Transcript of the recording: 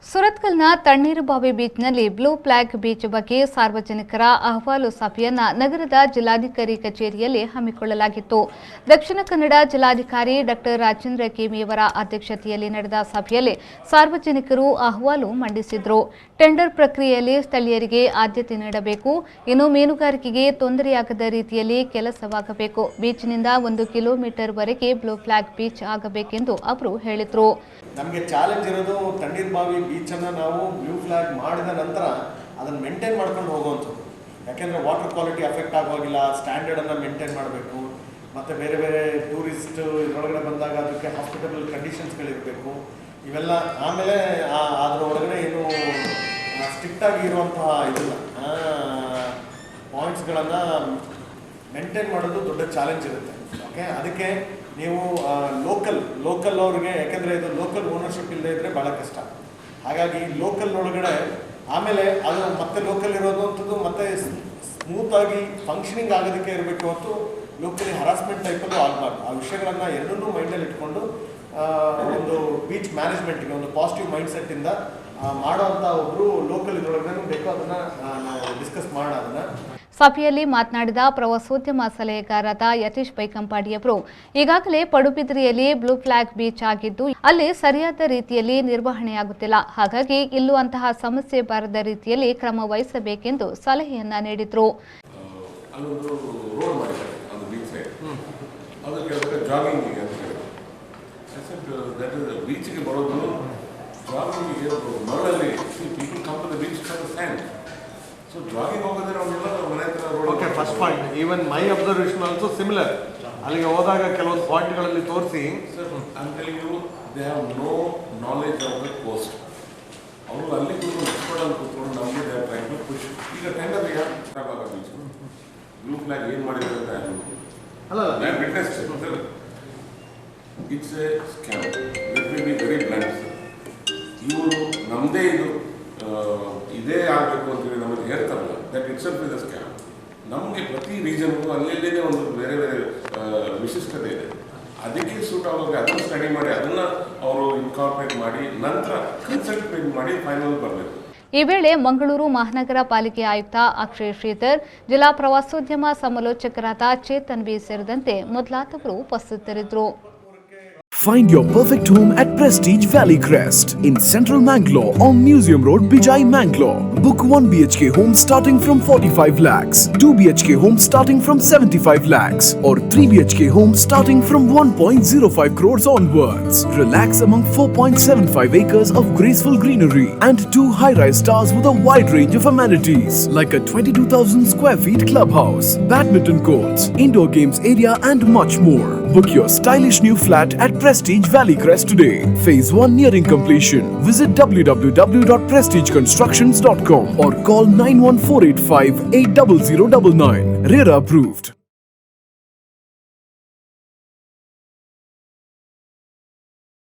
ಸುರತ್ಕಲ್ನ Tannirbhavi ಬೀಚ್ನಲ್ಲಿ blue flag beach ಬಗ್ಗೆ ಸಾರ್ವಜನಿಕರ ಅಹವಾಲು ಸಭೆಯನ್ನ ನಗರದ ಜಿಲ್ಲಾಧಿಕಾರಿ ಕಚೇರಿಯಲ್ಲಿ ಹಮ್ಮಿಕೊಳ್ಳಲಾಗಿತ್ತು. ದಕ್ಷಿಣ ಕನ್ನಡ ಜಿಲ್ಲಾಧಿಕಾರಿ ಡಾ ರಾಜೇಂದ್ರ ಕೇಮಿಯವರ ಅಧ್ಯಕ್ಷತೆಯಲ್ಲಿ ನಡೆದ ಸಭೆಯಲ್ಲಿ ಸಾರ್ವಜನಿಕರು ಅಹವಾಲು ಮಂಡಿಸಿದರು. ಟೆಂಡರ್ ಪ್ರಕ್ರಿಯೆಯಲ್ಲಿ ಸ್ಥಳೀಯರಿಗೆ ಆದ್ಯತೆ ನೀಡಬೇಕು. ಇನ್ನು ಮೀನುಗಾರಿಕೆಗೆ ತೊಂದರೆಯಾಗದ ರೀತಿಯಲ್ಲಿ ಕೆಲಸವಾಗಬೇಕು. ಬೀಚ್ನಿಂದ 1 ಕಿಲೋಮೀಟರ್ ವರೆಗೆ ಬ್ಲೂ ಫ್ಲಾಗ್ ಬೀಚ್ ಆಗಬೇಕೆಂದು ಅವರು ಹೇಳಿದರು. ನಮಗೆ ಚಾಲೆಂಜ್ ಇರೋದು ತಣ್ಣೀರುಬಾವಿ ಬೀಚನ್ನು ನಾವು ಬ್ಲೂ ಫ್ಲಾಗ್ ಮಾಡಿದ ನಂತರ ಅದನ್ನು ಮೇಂಟೈನ್ ಮಾಡ್ಕೊಂಡು ಹೋಗುವಂಥದ್ದು. ಯಾಕೆಂದರೆ ವಾಟರ್ ಕ್ವಾಲಿಟಿ ಅಫೆಕ್ಟ್ ಆಗೋಗಿಲ್ಲ, ಸ್ಟ್ಯಾಂಡರ್ಡನ್ನು ಮೇಂಟೈನ್ ಮಾಡಬೇಕು. ಮತ್ತು ಬೇರೆ ಬೇರೆ ಟೂರಿಸ್ಟ್ ಇದರೊಳಗಡೆ ಬಂದಾಗ ಅದಕ್ಕೆ ಹಾಸ್ಪಿಟಬಲ್ ಕಂಡೀಷನ್ಸ್ಗಳಿರಬೇಕು. ಇವೆಲ್ಲ ಆಮೇಲೆ ಅದರ ಒಳಗಡೆ ಏನು ಸ್ಟ್ರಿಕ್ಟಾಗಿ ಇರುವಂತಹ ಇದಲ್ಲ ಪಾಯಿಂಟ್ಸ್ಗಳನ್ನು ಮೇಂಟೈನ್ ಮಾಡೋದು ದೊಡ್ಡ ಚಾಲೆಂಜ್ ಇರುತ್ತೆ. ಓಕೆ, ಅದಕ್ಕೆ ನೀವು ಲೋಕಲ್ ಅವ್ರಿಗೆ, ಯಾಕೆಂದರೆ ಇದು ಲೋಕಲ್ ಓನರ್ಶಿಪ್ ಇಲ್ಲದೆ ಇದ್ದರೆ ಭಾಳ ಕಷ್ಟ. ಹಾಗಾಗಿ ಲೋಕಲ್ ಒಳಗಡೆ ಆಮೇಲೆ ಅದು ಮತ್ತೆ ಲೋಕಲ್ ಇರೋದಂಥದ್ದು ಮತ್ತೆ ಸ್ಮೂತಾಗಿ ಫಂಕ್ಷನಿಂಗ್ ಆಗೋದಕ್ಕೆ ಇರಬೇಕು ಹೊತ್ತು ಲೋಕಲಿ ಹರಾಸ್ಮೆಂಟ್ ಟೈಪಲ್ಲೂ ಆಗಬಾರ್ದು. ಆ ವಿಷಯಗಳನ್ನು ಎರಡನ್ನೂ ಮೈಂಡಲ್ಲಿ ಇಟ್ಕೊಂಡು ಒಂದು ಬೀಚ್ ಮ್ಯಾನೇಜ್ಮೆಂಟಿಗೆ ಒಂದು ಪಾಸಿಟಿವ್ ಮೈಂಡ್ಸೆಟ್ಟಿಂದ ಮಾಡೋವಂಥ ಒಬ್ಬರು ಲೋಕಲ್ ಇದರೊಳಗಡೆ ಬೇಕು, ಅದನ್ನು ನಾವು ಡಿಸ್ಕಸ್ ಮಾಡೋಣ. ಅದನ್ನು ಸಭೆಯಲ್ಲಿ ಮಾತನಾಡಿದ ಪ್ರವಾಸೋದ್ಯಮ ಸಲಹೆಗಾರರಾದ ಯತೀಶ್ ಬೈಕಂಪಾಡಿಯವರು, ಈಗಾಗಲೇ ಪಡುಬಿದ್ರಿಯಲ್ಲಿ ಬ್ಲೂ ಫ್ಲಾಗ್ ಬೀಚ್ ಆಗಿದ್ದು ಅಲ್ಲಿ ಸರಿಯಾದ ರೀತಿಯಲ್ಲಿ ನಿರ್ವಹಣೆಯಾಗುತ್ತಿಲ್ಲ. ಹಾಗಾಗಿ ಇಲ್ಲೂ ಅಂತಹ ಸಮಸ್ಯೆ ಬಾರದ ರೀತಿಯಲ್ಲಿ ಕ್ರಮ ವಹಿಸಬೇಕೆಂದು ಸಲಹೆಯನ್ನ ನೀಡಿದರು. So jogging over there on the okay, first point. Even my observation also similar. ಅಲ್ಲಿಗೆ ಹೋದಾಗ ಕೆಲವೊಂದು ಪಾಯಿಂಟ್ಗಳಲ್ಲಿ ತೋರಿಸಿ, sir I'm telling you, they have no knowledge of the coast. ಅವರು ಅಲ್ಲಿ ಎಕ್ಸ್ಪರ್ಟ್ ಅಂತ ಕೂತ್ಕೊಂಡು ನಮಗೆ they are trying to push. ಈಗ ಟೆಂಡರ್ ಬ್ಲೂ ಫ್ಲಾಗ್ ಏನು ಮಾಡಿದ್ದಾರೆ ಅಂತ ಅಲ್ಲ ನಾನು witness sir, it's A scam. Let me be very blunt sir. ಇವರು ನಮ್ಮದೇ ಇದೇ ಆಗಬೇಕು ಅಂತೇಳಿ ನಮಗೆ ಹೇಳ್ತಾರಲ್ಲ, that it self is a scam. ನಮಗೆ ಪ್ರತಿ ರೀಜನ್ಗೂ ಅಲ್ಲೇ ಒಂದು ಬೇರೆ ಬೇರೆ ವಿಶಿಷ್ಟತೆ ಇದೆ. ಅದಕ್ಕೆ ಸೂಟ್ ಆಗೋಕೆ ಅದನ್ನು ಸ್ಟಡಿ ಮಾಡಿ ಅದನ್ನು ಅವರು ಇನ್ಕಾರ್ಪೊರೇಟ್ ಮಾಡಿ ನಂತರ ಕನ್ಸಲ್ಟೇಟ್ ಮಾಡಿ ಫೈನಲ್ ಬರಬೇಕು. ಈ ವೇಳೆ ಮಂಗಳೂರು ಮಹಾನಗರ ಪಾಲಿಕೆ ಆಯುಕ್ತ ಅಕ್ಷಯ್ ಶ್ರೀಧರ್, ಜಿಲ್ಲಾ ಪ್ರವಾಸೋದ್ಯಮ ಸಮಾಲೋಚಕರಾದ ಚೇತನ್ ಬಿ ಸೇರಿದಂತೆ ಮೊದಲಾದವರು ಉಪಸ್ಥಿತರಿದ್ದರು. Find your perfect home at Prestige Valley Crest in Central Mangalore on Museum Road, Bijai, Mangalore. Book 1 BHK home starting from 45 lakhs, 2 BHK home starting from 75 lakhs or 3 BHK home starting from 1.05 crores onwards. Relax among 4.75 acres of graceful greenery and 2 high-rise towers with a wide range of amenities like a 22,000 square feet clubhouse, badminton courts, indoor games area and much more. Book your stylish new flat at Prestige Valley Crest today. Phase 1 nearing completion. Visit www.prestigeconstructions.com or call 91485 80099. RERA approved.